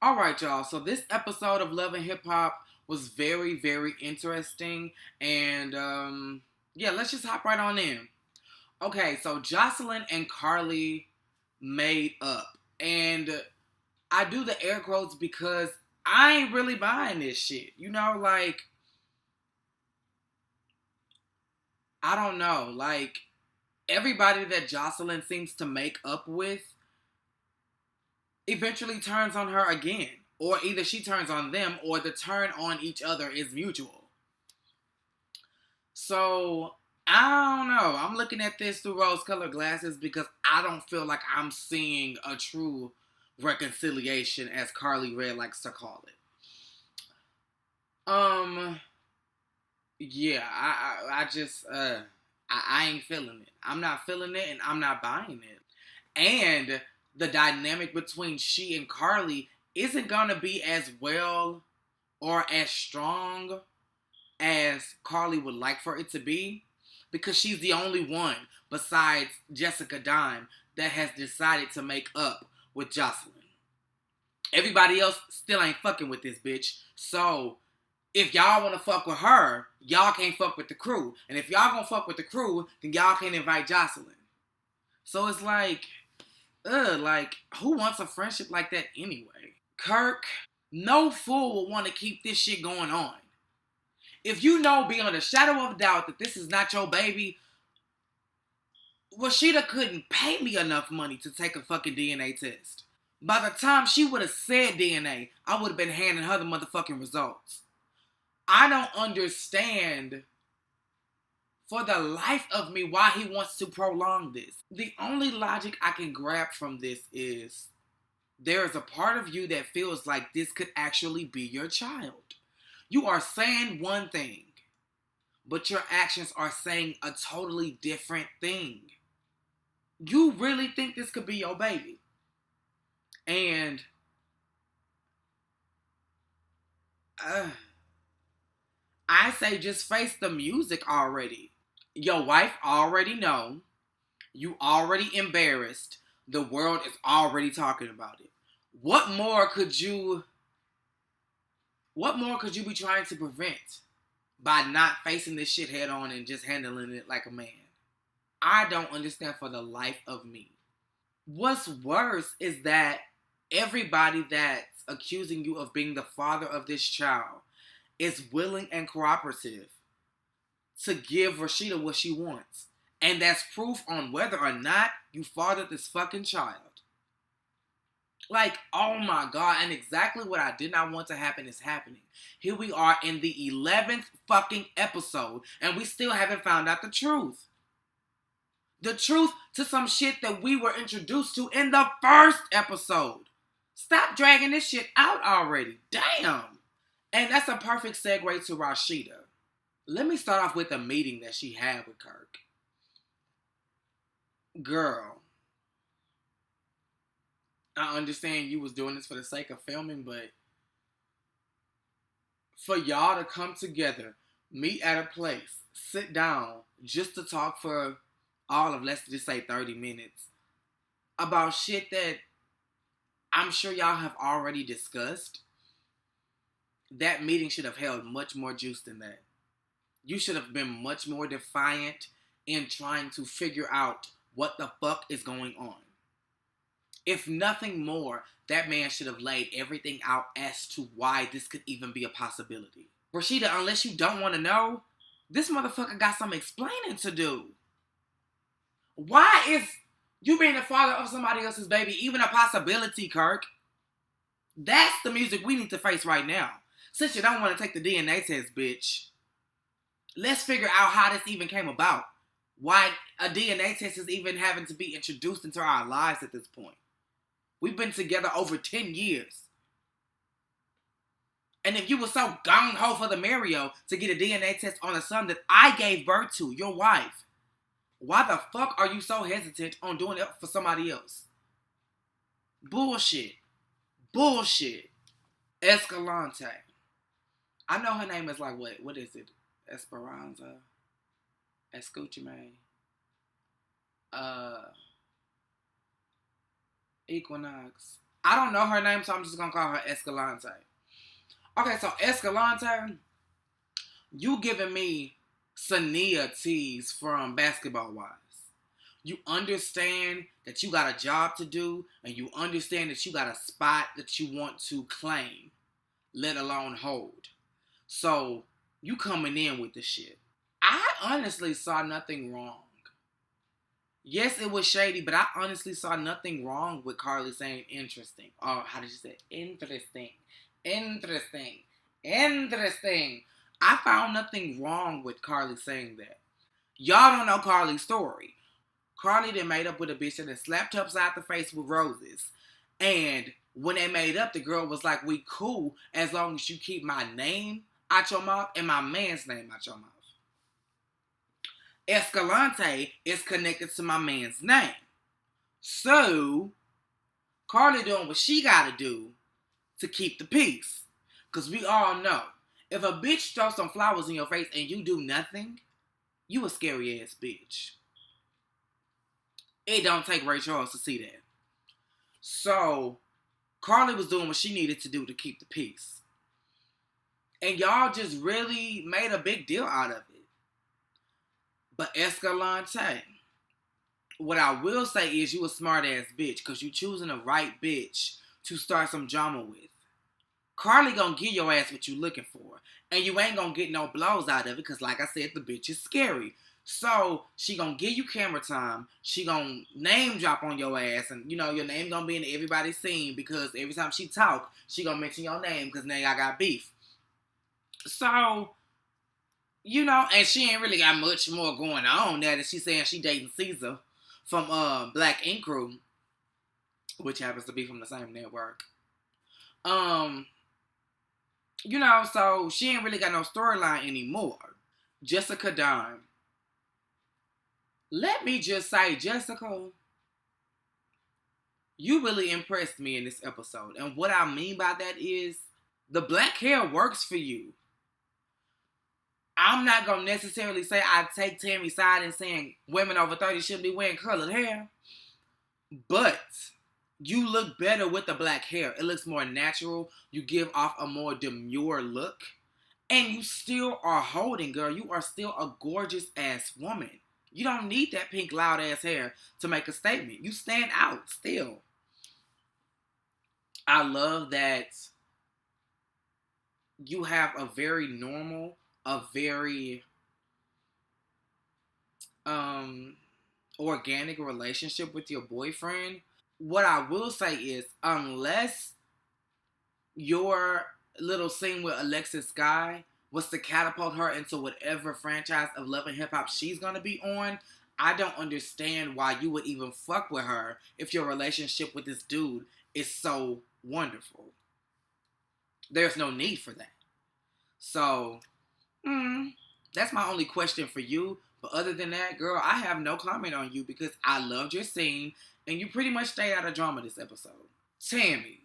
All right, y'all. So this episode of Love and Hip Hop was very, very interesting. And yeah, let's just hop right on in. Okay, so Jocelyn and Carly made up. And I do the air quotes because I ain't really buying this shit. I don't know. Everybody that Jocelyn seems to make up with eventually turns on her again. Or either she turns on them or the turn on each other is mutual. So I don't know. I'm looking at this through rose-colored glasses because I don't feel like I'm seeing a true reconciliation, as Carly Red likes to call it. Um, yeah, I just I ain't feeling it. I'm not feeling it, and I'm not buying it. And the dynamic between she and Carly isn't gonna be as well or as strong as Carly would like for it to be, because she's the only one besides Jessica Dime that has decided to make up with Jocelyn. Everybody else still ain't fucking with this bitch. So if y'all want to fuck with her, y'all can't fuck with the crew. And if y'all gonna fuck with the crew, then y'all can't invite Jocelyn. So it's like, who wants a friendship like that anyway? Kirk, no fool would want to keep this shit going on. If you know beyond a shadow of doubt that this is not your baby, Rashida couldn't pay me enough money to take a fucking DNA test. By the time she would have said DNA, I would have been handing her the motherfucking results. I don't understand for the life of me why he wants to prolong this. The only logic I can grab from this is there is a part of you that feels like this could actually be your child. You are saying one thing, but your actions are saying a totally different thing. You really think this could be your baby? And I say just face the music already. Your wife already know. You already embarrassed. The world is already talking about it. What more could you be trying to prevent by not facing this shit head on and just handling it like a man? I don't understand for the life of me. What's worse is that everybody that's accusing you of being the father of this child is willing and cooperative to give Rashida what she wants. And that's proof on whether or not you fathered this fucking child. Like, oh my God, and exactly what I did not want to happen is happening. Here we are in the 11th fucking episode, and we still haven't found out the truth. The truth to some shit that we were introduced to in the first episode. Stop dragging this shit out already. Damn. And that's a perfect segue to Rashida. Let me start off with the meeting that she had with Kirk. Girl, I understand you was doing this for the sake of filming, but for y'all to come together, meet at a place, sit down, just to talk for all of, let's just say 30 minutes, about shit that I'm sure y'all have already discussed, that meeting should have held much more juice than that. You should have been much more defiant in trying to figure out what the fuck is going on. If nothing more, that man should have laid everything out as to why this could even be a possibility. Rashida, unless you don't want to know, this motherfucker got some explaining to do. Why is you being the father of somebody else's baby even a possibility, Kirk? That's the music we need to face right now. Since you don't want to take the DNA test, bitch, let's figure out how this even came about. Why a DNA test is even having to be introduced into our lives at this point. We've been together over 10 years. And if you were so gung-ho for the Mario to get a DNA test on a son that I gave birth to, your wife, why the fuck are you so hesitant on doing it for somebody else? Bullshit. Bullshit. Escalante. I know her name is like, what is it? Esperanza? Escúchame. Equinox. I don't know her name, so I'm just gonna call her Escalante. Okay, so Escalante, you giving me Sania tease from Basketball Wives. You understand that you got a job to do, and you understand that you got a spot that you want to claim, let alone hold. So you coming in with the shit. I honestly saw nothing wrong. Yes, it was shady, but I honestly saw nothing wrong with Carly saying interesting. Oh, how did you say interesting? Interesting. Interesting. I found nothing wrong with Carly saying that. Y'all don't know Carly's story. Carly then made up with a bitch and then slapped her upside the face with roses. And when they made up, the girl was like, we cool as long as you keep my name out your mouth and my man's name out your mouth. Escalante is connected to my man's name. So, Carly doing what she gotta do to keep the peace. Because we all know, if a bitch throws some flowers in your face and you do nothing, you a scary ass bitch. It don't take Ray Charles to see that. So, Carly was doing what she needed to do to keep the peace. And y'all just really made a big deal out of it. But Escalante, what I will say is you a smart ass bitch because you choosing the right bitch to start some drama with. Carly gonna give your ass what you looking for. And you ain't gonna get no blows out of it because like I said, the bitch is scary. So, she gonna give you camera time. She gonna name drop on your ass. And, you know, your name gonna be in everybody's scene because every time she talk, she gonna mention your name because now y'all got beef. So, you know, and she ain't really got much more going on now that she's saying she dating Caesar from Black Ink Crew, which happens to be from the same network. You know, so she ain't really got no storyline anymore. Jessica Dime. Let me just say, Jessica, you really impressed me in this episode. And what I mean by that is the black hair works for you. I'm not going to necessarily say I take Tammy's side in saying women over 30 shouldn't be wearing colored hair. But you look better with the black hair. It looks more natural. You give off a more demure look. And you still are holding, girl. You are still a gorgeous ass woman. You don't need that pink loud ass hair to make a statement. You stand out still. I love that you have a very normal, a very organic relationship with your boyfriend. What I will say is, unless your little scene with Alexis Sky was to catapult her into whatever franchise of Love and Hip Hop she's gonna be on, I don't understand why you would even fuck with her if your relationship with this dude is so wonderful. There's no need for that. So, that's my only question for you. But other than that, girl, I have no comment on you because I loved your scene and you pretty much stayed out of drama this episode. Tammy,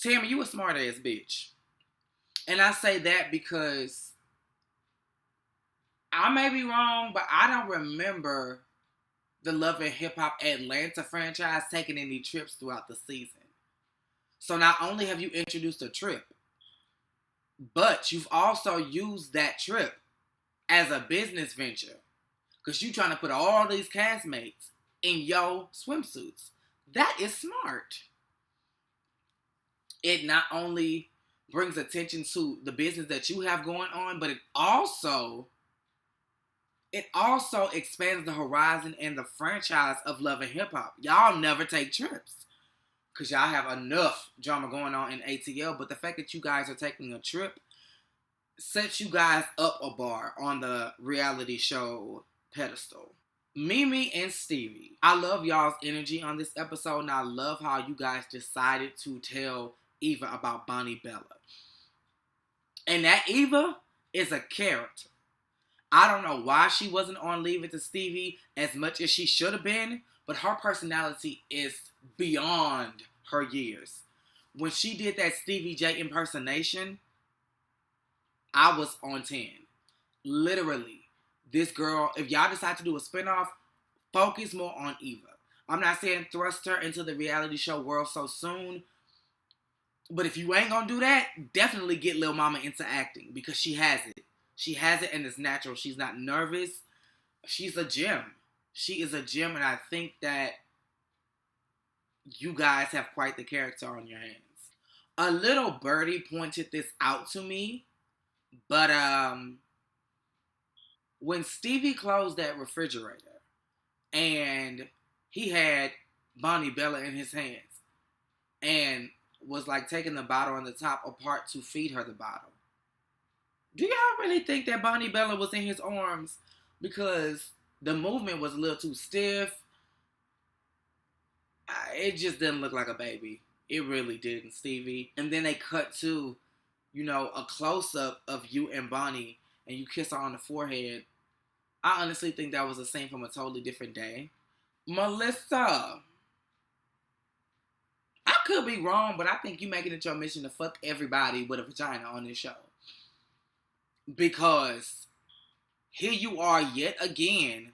you a smart ass bitch. And I say that because I may be wrong, but I don't remember the Love and Hip Hop Atlanta franchise taking any trips throughout the season. So not only have you introduced a trip, but you've also used that trip as a business venture. Because you're trying to put all these castmates in your swimsuits. That is smart. It not only brings attention to the business that you have going on, but it also expands the horizon and the franchise of Love and Hip Hop. Y'all never take trips because y'all have enough drama going on in ATL. But the fact that you guys are taking a trip sets you guys up a bar on the reality show pedestal. Mimi and Stevie. I love y'all's energy on this episode, and I love how you guys decided to tell Eva about Bonnie Bella. And that Eva is a character. I don't know why she wasn't on Leave It to Stevie as much as she should have been, but her personality is beyond her years. When she did that Stevie J impersonation, I was on 10. Literally. This girl, if y'all decide to do a spinoff, focus more on Eva. I'm not saying thrust her into the reality show world so soon, but if you ain't gonna do that, definitely get Lil Mama into acting because she has it. She has it and it's natural. She's not nervous. She's a gem. She is a gem, and I think that you guys have quite the character on your hands. A little birdie pointed this out to me, but when Stevie closed that refrigerator and he had Bonnie Bella in his hands and was like taking the bottle on the top apart to feed her the bottle. Do y'all really think that Bonnie Bella was in his arms? Because the movement was a little too stiff. It just didn't look like a baby. It really didn't, Stevie. And then they cut to, a close-up of you and Bonnie, and you kiss her on the forehead. I honestly think that was a scene from a totally different day. Melissa, I could be wrong, but I think you making it your mission to fuck everybody with a vagina on this show. Because here you are yet again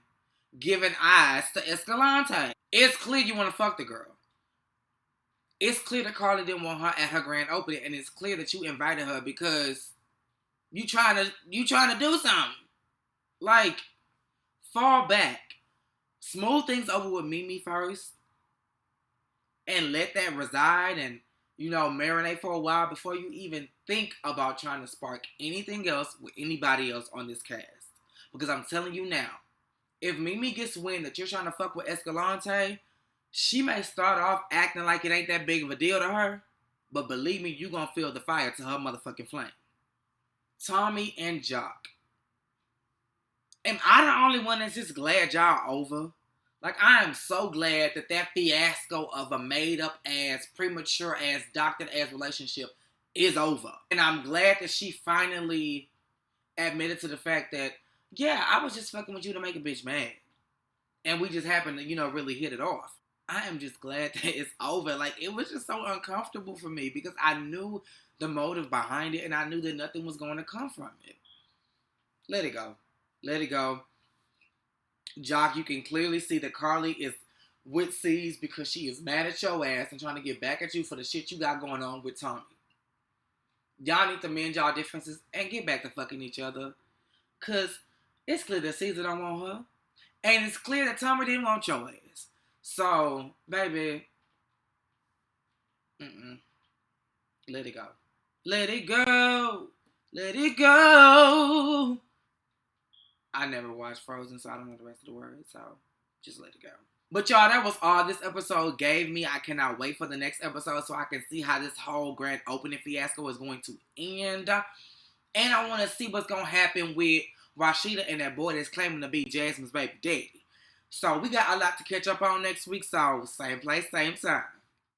giving eyes to Escalante. It's clear you want to fuck the girl. It's clear that Carly didn't want her at her grand opening, and it's clear that you invited her because you trying to do something. Like, fall back. Smooth things over with Mimi first. And let that reside and, marinate for a while before you even think about trying to spark anything else with anybody else on this cast. Because I'm telling you now, if Mimi gets wind that you're trying to fuck with Escalante, she may start off acting like it ain't that big of a deal to her, but believe me, you gonna feel the fire to her motherfucking flame. Tommy and Jock. Am I the only one that's just glad y'all over? Like, I am so glad that fiasco of a made-up ass, premature ass, doctored ass relationship is over. And I'm glad that she finally admitted to the fact that, yeah, I was just fucking with you to make a bitch mad. And we just happened to, really hit it off. I am just glad that it's over. Like, it was just so uncomfortable for me because I knew the motive behind it and I knew that nothing was going to come from it. Let it go. Let it go. Jock, you can clearly see that Carly is with C's because she is mad at your ass and trying to get back at you for the shit you got going on with Tommy. Y'all need to mend y'all differences and get back to fucking each other. Because it's clear that Caesar don't want her. And it's clear that Tommy didn't want your ass. So, baby, let it go. Let it go. Let it go. I never watched Frozen, so I don't know the rest of the words. So, just let it go. But y'all, that was all this episode gave me. I cannot wait for the next episode so I can see how this whole grand opening fiasco is going to end. And I want to see what's going to happen with Rashida and that boy that's claiming to be Jasmine's baby daddy. So we got a lot to catch up on next week. So same place, same time.